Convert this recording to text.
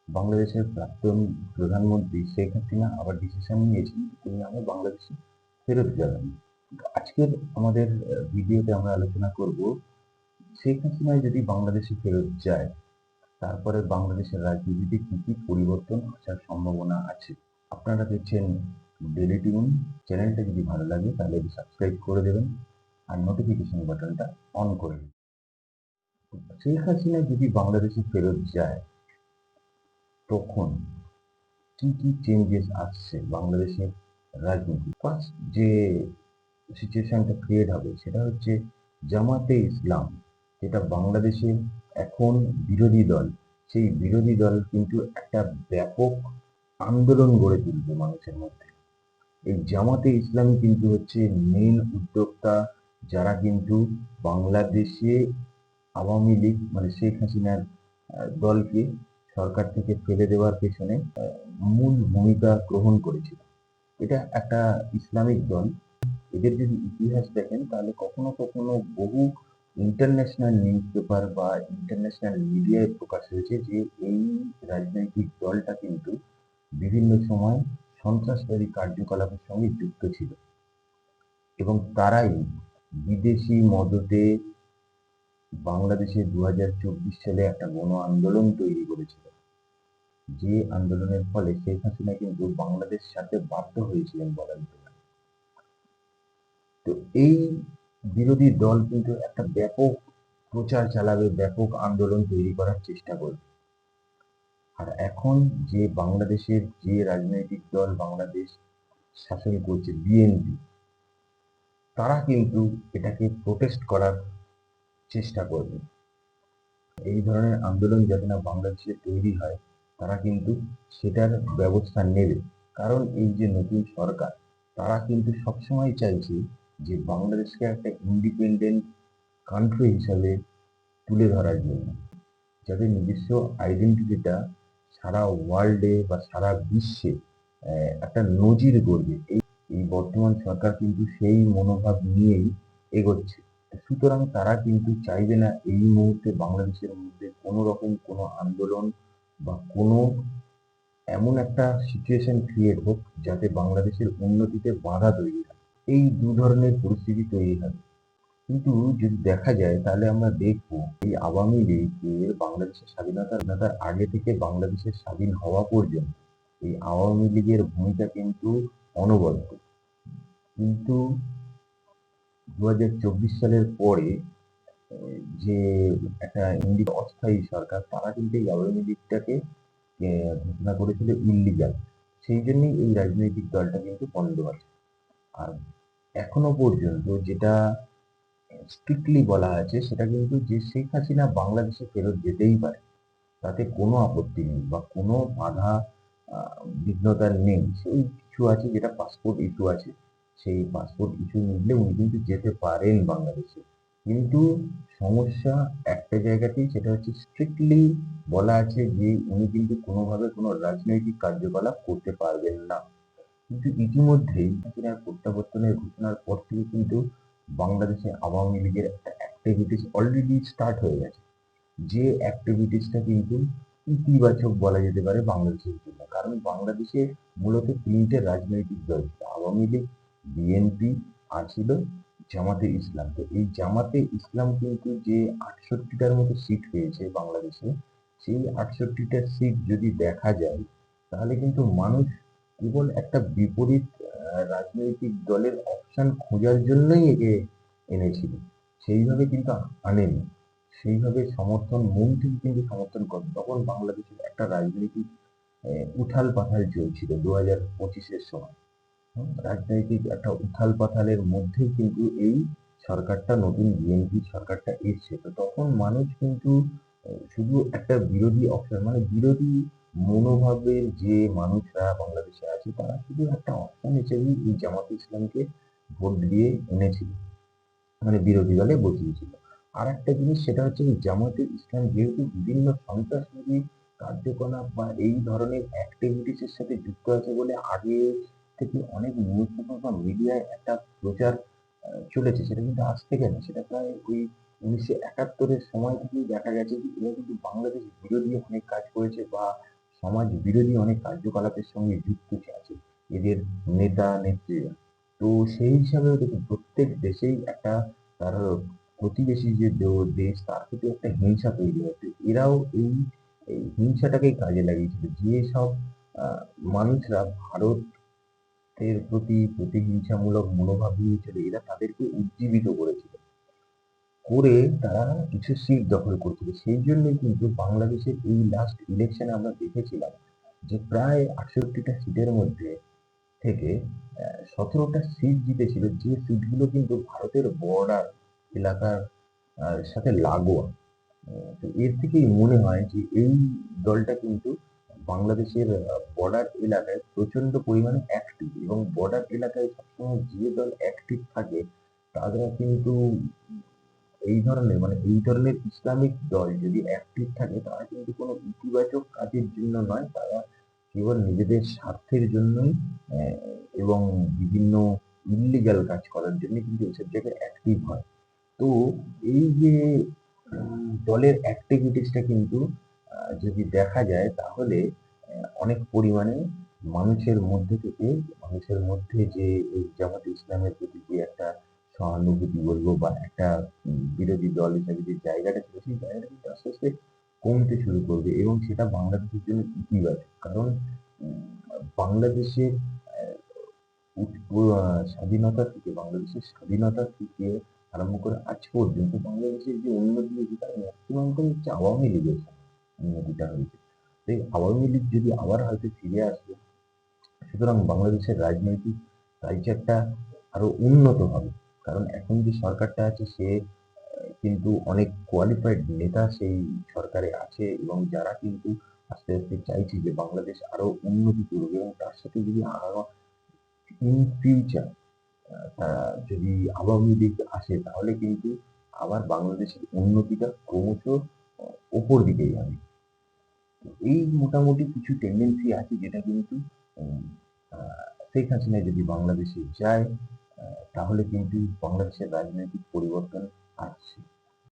বাংলাদেশের প্রাক্তন প্রধানমন্ত্রী শেখ হাসিনা আবার ডিসিশন নিয়েছেন তিনি আবার বাংলাদেশে ফেরত যাবেন। আজকের আমাদের ভিডিওতে আমরা আলোচনা করব শেখ হাসিনা যদি বাংলাদেশে ফেরত যায় তারপরে বাংলাদেশের রাজনীতিতে কি কি পরিবর্তন আসার সম্ভাবনা আছে। আপনারা দেখছেন ডেলি টিউন। চ্যানেলটা যদি ভালো লাগে তাহলে সাবস্ক্রাইব করে দেবেন আর নোটিফিকেশন বাটনটা অন করে দেবেন। শেখ হাসিনা যদি বাংলাদেশে ফেরত যায় তখন কি কি চেঞ্জেস আসছে বাংলাদেশের রাজনীতি। ফার্স্ট যে সিচুয়েশনটা ক্রিয়েট হবে সেটা হচ্ছে জামাতে ইসলাম, যেটা বাংলাদেশের এখন বিরোধী দল, সেই বিরোধী দল কিন্তু একটা ব্যাপক আন্দোলন গড়ে তুলবে মানুষের মধ্যে। এই জামাতে ইসলামী কিন্তু হচ্ছে মেন উদ্যোক্তা, যারা কিন্তু বাংলাদেশে আওয়ামী লীগ মানে শেখ হাসিনার দলকে সরকার থেকে ফেলে দেওয়ার পেছনে মূল ভূমিকা গ্রহণ করেছিল। এটা একটা ইসলামিক দল। এদের যদি ইতিহাস দেখেন তাহলে কখনো কখনো বহু ইন্টারন্যাশনাল নিউজ পেপার বা ইন্টারন্যাশনাল মিডিয়ায় প্রকাশ হয়েছে যে এই রাজনৈতিক দলটা কিন্তু বিভিন্ন সময় সন্ত্রাসবাদী কার্যকলাপের সঙ্গে যুক্ত ছিল এবং তারাই বিদেশি মদতে বাংলাদেশে 2024 সালে একটা গণ আন্দোলন তৈরি করেছিল, যে আন্দোলনের ফলে শেখ হাসিনা কিন্তু বাংলাদেশ ছাড়তে বাধ্য হয়েছিলেন বলা যেতে পারে। তো এই বিরোধী দল কিন্তু একটা ব্যাপক প্রচার চালাবে, ব্যাপক আন্দোলন তৈরি করার চেষ্টা করবে। আর এখন যে বাংলাদেশের যে রাজনৈতিক দল বাংলাদেশ শাসন করছে বিএনপি, তারা কিন্তু এটাকে প্রোটেস্ট করার চেষ্টা করবে। এই ধরনের আন্দোলন যাতে না বাংলাদেশে তৈরি হয় তারা কিন্তু সেটার ব্যবস্থা নেবে। কারণ এই যে নতুন সরকার, তারা কিন্তু সবসময় চাইছে যে বাংলাদেশকে একটা ইন্ডিপেন্ডেন্ট কান্ট্রি হিসাবে তুলে ধরার জন্য, যাতে নিজস্ব আইডেন্টিটিটা সারা ওয়ার্ল্ডে বা সারা বিশ্বে একটা নজির গড়বে। এই বর্তমান সরকার কিন্তু সেই মনোভাব নিয়েই এগোচ্ছে। সুতরাং তারা কিন্তু চাইবে না এই মুহূর্তে বাংলাদেশের মধ্যে কোনো রকম কোনো আন্দোলন বা কোনো এমন একটা সিচুয়েশন ক্রিয়েট হোক যাতে বাংলাদেশের উন্নতিতে বাধা তৈরি হয়। এই দু ধরনের পরিস্থিতি তৈরি হবে। কিন্তু যদি দেখা যায় তাহলে আমরা দেখবো এই আওয়ামী লীগের বাংলাদেশের স্বাধীনতার আগে থেকে বাংলাদেশের স্বাধীন হওয়া পর্যন্ত এই আওয়ামী লীগের ভূমিকা কিন্তু অনবদ্য। কিন্তু 2024 সালের পরে যে একটা অস্থায়ী সরকার, তারা কিন্তু এই আওয়ামী লীগটাকে ঘোষণা করেছিল ইল্লিগাল। সেই জন্যই এই রাজনৈতিক দলটা কিন্তু বন্ধ আছে। আর এখনো পর্যন্ত যেটা স্ট্রিক্টলি বলা আছে সেটা কিন্তু যে শেখ হাসিনা বাংলাদেশে ফেরত যেতেই পারে, তাতে কোনো আপত্তি নেই বা কোনো বাধা বিঘ্নতা নেই। সেই কিছু আছে, যেটা পাসপোর্ট ইস্যু আছে, সেই পাসপোর্ট ইস্যু নিলে উনি কিন্তু যেতে পারেন বাংলাদেশে। কিন্তু সমস্যা একটা জায়গাতেই, সেটা হচ্ছে স্ট্রিক্টলি বলা আছে যে উনি কিন্তু কোনোভাবে কোনো রাজনৈতিক কার্যকলাপ করতে পারবেন না। কিন্তু ইতিমধ্যেই হাসিনার প্রত্যাবর্তনের ঘোষণার পর থেকে কিন্তু বাংলাদেশে আওয়ামী লীগের একটা অ্যাক্টিভিটিস অলরেডি স্টার্ট হয়ে গেছে, যে অ্যাক্টিভিটিসটা কিন্তু ইতিবাচক বলা যেতে পারে বাংলাদেশের জন্য। কারণ বাংলাদেশে মূলত তিনটে রাজনৈতিক দল ছিল, আওয়ামী লীগ, বিএনপি আর ছিল জামাতে ইসলাম। তো এই জামাতে ইসলাম কিন্তু যে 68টার মতো সিট পেয়েছে বাংলাদেশে, সেই 68টা সিট যদি দেখা যায় তাহলে কিন্তু মানুষ কেবল একটা বিপরীত রাজনৈতিক দলের অপশন খোঁজার জন্যই একে এনেছিল, সেইভাবে কিন্তু আনেনি। সেইভাবে সমর্থন মন থেকে কিন্তু সমর্থন করে। তখন বাংলাদেশের একটা রাজনৈতিক উথাল পাথাল চলছিল 2025-এর সময়। রাজনৈতিক একটা উথাল পাথালের মধ্যেই কিন্তু এই সরকারটা, নতুন বিএনপি সরকারটা এসছে। তো তখন মানুষ কিন্তু শুধু একটা বিরোধী অপশন মানে বিরোধী মনোভাবের যে মানুষরা বাংলাদেশে আছে, তারা শুধু একটা অপশন হিসেবেই এই জামাত ইসলামকে ভোট দিয়ে এনেছিল, মানে বিরোধী দলে বসিয়েছিল। আর একটা জিনিস সেটা হচ্ছে কি, জামাতে ইসলাম যেহেতু বিভিন্ন সন্ত্রাসবাদী কার্যকলাপ বা এই ধরনের অ্যাক্টিভিটিস এর সাথে যুক্ত আছে বলে আগে থেকে অনেক নিউজ পেপার বা মিডিয়ায় একটা প্রচার চলেছে। সেটা কিন্তু আজ থেকে না, সেটা প্রায় ওই 1971-এর সময় থেকেই দেখা গেছে যে এরা কিন্তু বাংলাদেশ বিরোধী অনেক কাজ করেছে বা সমাজ বিরোধী অনেক কার্যকলাপের সঙ্গে যুক্ত আছে এদের নেতা নেত্রীরা। তো সেই হিসাবেও দেখুন প্রত্যেক দেশেই একটা তার প্রতিবেশী যে দেশ তার প্রতি একটা হিংসা তৈরি হচ্ছে। এরাও এই হিংসাটাকেই কাজে লাগিয়েছিল। যেসব মানুষরা ভারতের প্রতি প্রতিহিংসামূলক মনোভাব নিয়েছিল, এরা তাদেরকে উজ্জীবিত করেছিল, করে তারা কিছু সিট দখল করছিল। সেই জন্যই কিন্তু বাংলাদেশের এই লাস্ট ইলেকশনে আমরা দেখেছিলাম যে প্রায় 68টা সিটের মধ্যে থেকে 17টা সিট জিতেছিল, যে সিটগুলো কিন্তু ভারতের বর্ডার এলাকার সাথে লাগোয়া। তো এর থেকেই মনে হয় যে এই দলটা কিন্তু বাংলাদেশের বর্ডার এলাকায় প্রচন্ড পরিমাণে অ্যাক্টিভ, এবং বর্ডার এলাকায় সবসময় যে দল অ্যাক্টিভ থাকে তারা কিন্তু এই ধরনের ইসলামিক দল যদি অ্যাক্টিভ থাকে তারা কিন্তু কোনো ইতিবাচক কাজের জন্য নয়, তারা কেবল নিজেদের স্বার্থের জন্যই আহ, এবং বিভিন্ন ইল্লিগাল কাজ করার জন্য কিন্তু এসব জায়গায় অ্যাক্টিভ হয়। তো এই যে দলের অ্যাক্টিভিটিসটা কিন্তু যদি দেখা যায় তাহলে অনেক পরিমাণে মানুষের মধ্যে থেকে মানুষের মধ্যে যে এই জামাত ইসলামের প্রতি যে একটা সহানুভূতি বলবো বা একটা বিরোধী দল হিসেবে যে জায়গাটা ছিল সেই জায়গাটা কিন্তু আস্তে আস্তে কমতে শুরু করবে, এবং সেটা বাংলাদেশের জন্য ইতিবাচক। কারণ উম, বাংলাদেশের বাংলাদেশের স্বাধীনতা থেকে আরম্ভ করে আজ পর্যন্ত বাংলাদেশের যে উন্নতি হয়েছে তার ম্যাক্সিমামটাই হচ্ছে আওয়ামী লীগের সময় উন্নতিটা হয়েছে। তাই আওয়ামী লীগ যদি আবার হয়তো ফিরে আসে, সুতরাং বাংলাদেশের রাজনৈতিক কালচারটা আরো উন্নত হবে। কারণ এখন যে সরকারটা আছে সে কিন্তু অনেক কোয়ালিফাইড নেতা সেই সরকারে আছে, এবং যারা কিন্তু আস্তে আস্তে চাইছে যে বাংলাদেশ আরো উন্নতি করুক, এবং তার সাথে যদি ইন ফিউচার যদি আওয়ামী লীগ আসে তাহলে কিন্তু আবার বাংলাদেশের উন্নতিটা ক্রমশ ওপর দিকে যাবে। তো এই মোটামুটি কিছু টেন্ডেন্সি আছে যেটা কিন্তু উম, শেখ হাসিনা যদি বাংলাদেশে যায় তাহলে কিন্তু বাংলাদেশের রাজনৈতিক পরিবর্তন আসছে।